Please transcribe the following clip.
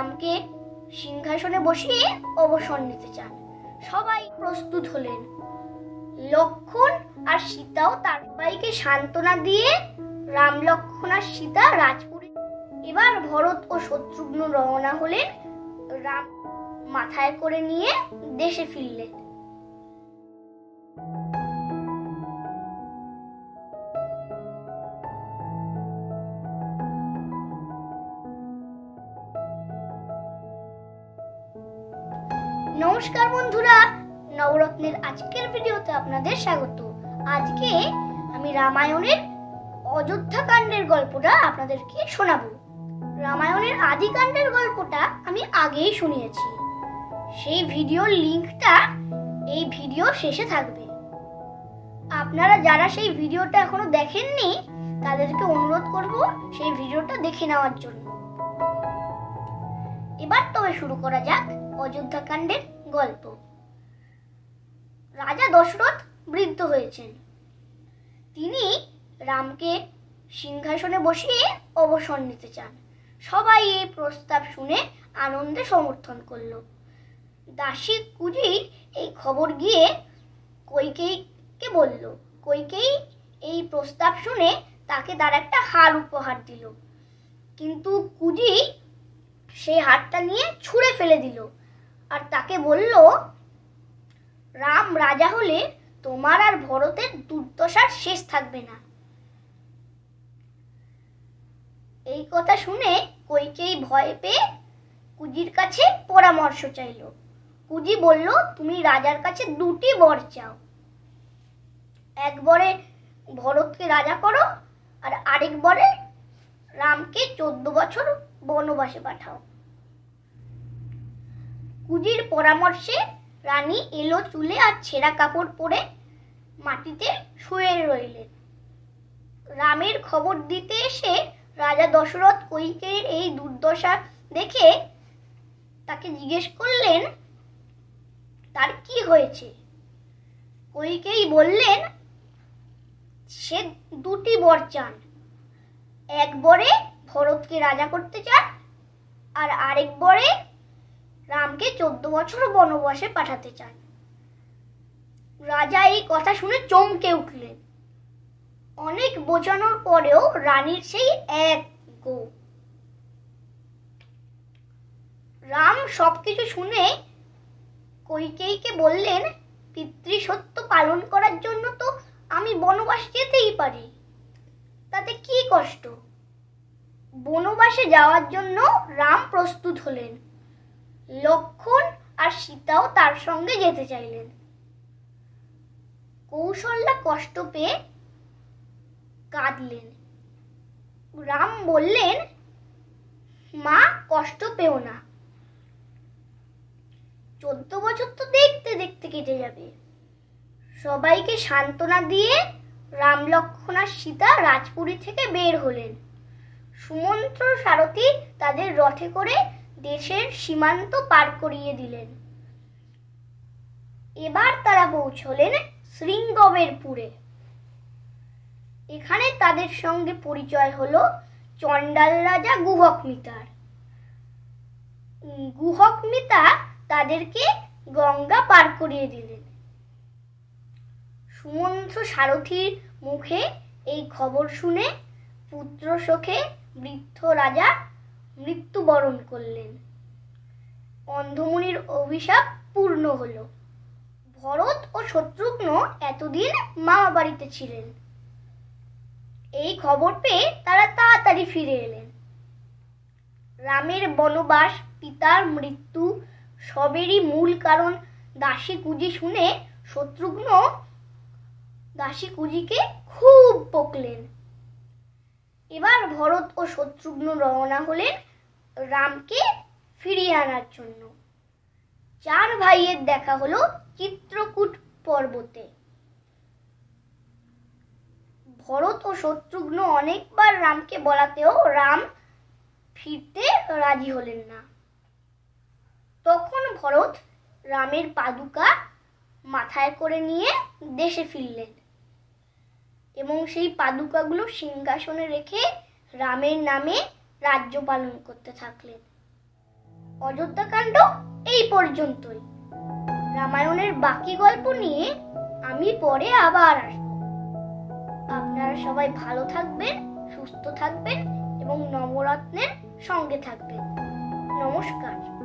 রামকে সিংহাসনে বসিয়ে অবসর নিতে চান। সবাই প্রস্তুত হলেন। লক্ষ্মণ আর সীতাও তার সবাইকে সান্ত্বনা দিয়ে রাম, লক্ষ্মণ আর সীতা রাজপুরী। এবার ভরত ও শত্রুঘ্ন রওনা হলেন। রাম মাথায় করে নিয়ে দেশে ফিরলেন। নমস্কার বন্ধুরা, নবরত্নের আজকের ভিডিওতে আপনাদের স্বাগত। আজকে আমি রামায়ণের অযোধ্যা কাণ্ডের গল্পটা আপনাদেরকে শোনাবো। রামায়ণের আদি কাণ্ডের গল্পটা আমি আগেই শুনিয়েছি। সেই ভিডিওর লিংকটা এই ভিডিও শেষে থাকবে। আপনারা যারা সেই ভিডিওটা এখনো দেখেননি তাদেরকে অনুরোধ করব সেই ভিডিওটা দেখে নেওয়ার জন্য। এবার তবে শুরু করা যাক অযোধ্যা কাণ্ডের গল্প। রাজা দশরথ বৃদ্ধ হয়েছেন। তিনি রামকে সিংহাসনে বসিয়ে অবসর নিতে চান। সবাই এই প্রস্তাব শুনে আনন্দে সমর্থন করল। দাসী কুজি এই খবর গিয়ে কইকেয়ীকে বলল। কইকেয়ী এই প্রস্তাব শুনে তাকে তার একটা হার উপহার দিল, কিন্তু কুজি সেই হারটা নিয়ে ছুঁড়ে ফেলে দিল আর তাকে বলল, রাম রাজা হলে তোমার আর ভরতের দুর্দশার শেষ থাকবে না। এই কথা শুনে কইকেয়ী ভয় পেয়ে কুজির কাছে পরামর্শ চাইল। কুজি বলল, তুমি রাজার কাছে দুটি বর চাও। এক বরে ভরতকে রাজা করো আর আরেক বরে রামকে 14 বছর বনবাসে পাঠাও। কুজির পরামর্শে রানী এলো চুলে আর ছেঁড়া কাপড় পরে মাটিতে শুয়ে রইলেন। রামের খবর দিতে এসে রাজা দশরথ কইকেয়ীর এই দুর্দশা দেখে তাকে জিজ্ঞেস করলেন তার কি হয়েছে। কইকেয়ী বললেন, সে দুটি বর চান। এক বরে ভরতকে রাজা করতে চান আর আরেক বরে রামকে 14 বছর বনবাসে পাঠাতে চান। রাজা এই কথা শুনে চমকে উঠলেন। অনেক বোঝানোর পরেও রানীর সেই এক গো। রাম সবকিছু শুনে কইকেয়ীকে বললেন, পিতৃসত্য পালন করার জন্য তো আমি বনবাস যেতেই পারি, তাতে কি কষ্ট। বনবাসে যাওয়ার জন্য রাম প্রস্তুত হলেন। লক্ষ্মণ আর সীতাও তার সঙ্গে যেতে চাইলেন। কৌশল্যা কষ্ট পেয়ে কাঁদলেন। রাম বললেন, মা, কষ্ট পেও না। 14 বছর তো দেখতে দেখতে কেটে যাবে। সবাইকে সান্ত্বনা দিয়ে রাম, লক্ষ্মণ আর সীতা রাজপুরী থেকে বের হলেন। সুমন্ত্র সারথি তাদের রথে করে দেশের সীমান্ত পার করিয়ে দিলেন। এবার তারা পৌঁছলেন শৃঙ্গবেরপুরে। এখানে তাদের সঙ্গে পরিচয় হলো চণ্ডাল রাজা গুহকমিতার। গুহকমিতা তাদেরকে গঙ্গা পার করিয়ে দিলেন। সুমন্ত্র সারথীর মুখে এই খবর শুনে পুত্র শোকে বৃদ্ধ রাজা মৃত্যুবরণ করলেন। অন্ধমুনির অভিশাপ পূর্ণ হলো। ভরত ও শত্রুঘ্ন এতদিন মামা বাড়িতে ছিলেন। এই খবর পেয়ে তারা তাড়াতাড়ি ফিরে এলেন। রামের বনবাস, পিতার মৃত্যু সবেরই মূল কারণ দাসী কুজি শুনে শত্রুঘ্ন দাসী কুজিকে খুব বকলেন। এবার ভরত ও শত্রুঘ্ন রওনা হলেন রামকে ফিরিয়ে আনার জন্য। 4 ভাইয়ের দেখা হলো চিত্রকূট পর্বতে। ভরত ও শত্রুঘ্ন অনেকবার রামকে বলাতেও রাম ফিরতে রাজি হলেন না। তখন ভরত রামের পাদুকা মাথায় করে নিয়ে দেশে ফিরলেন এবং সেই পাদুকাগুলো সিংহাসনে রেখে রামের নামে রাজ্য পালন করতে থাকলেন। অযোধ্যাকাণ্ড এই পর্যন্তই। রামায়ণের বাকি গল্প নিয়ে আমি পরে আবার আসব। আপনারা সবাই ভালো থাকবেন, সুস্থ থাকবেন এবং নবরত্নের সঙ্গে থাকবেন। নমস্কার।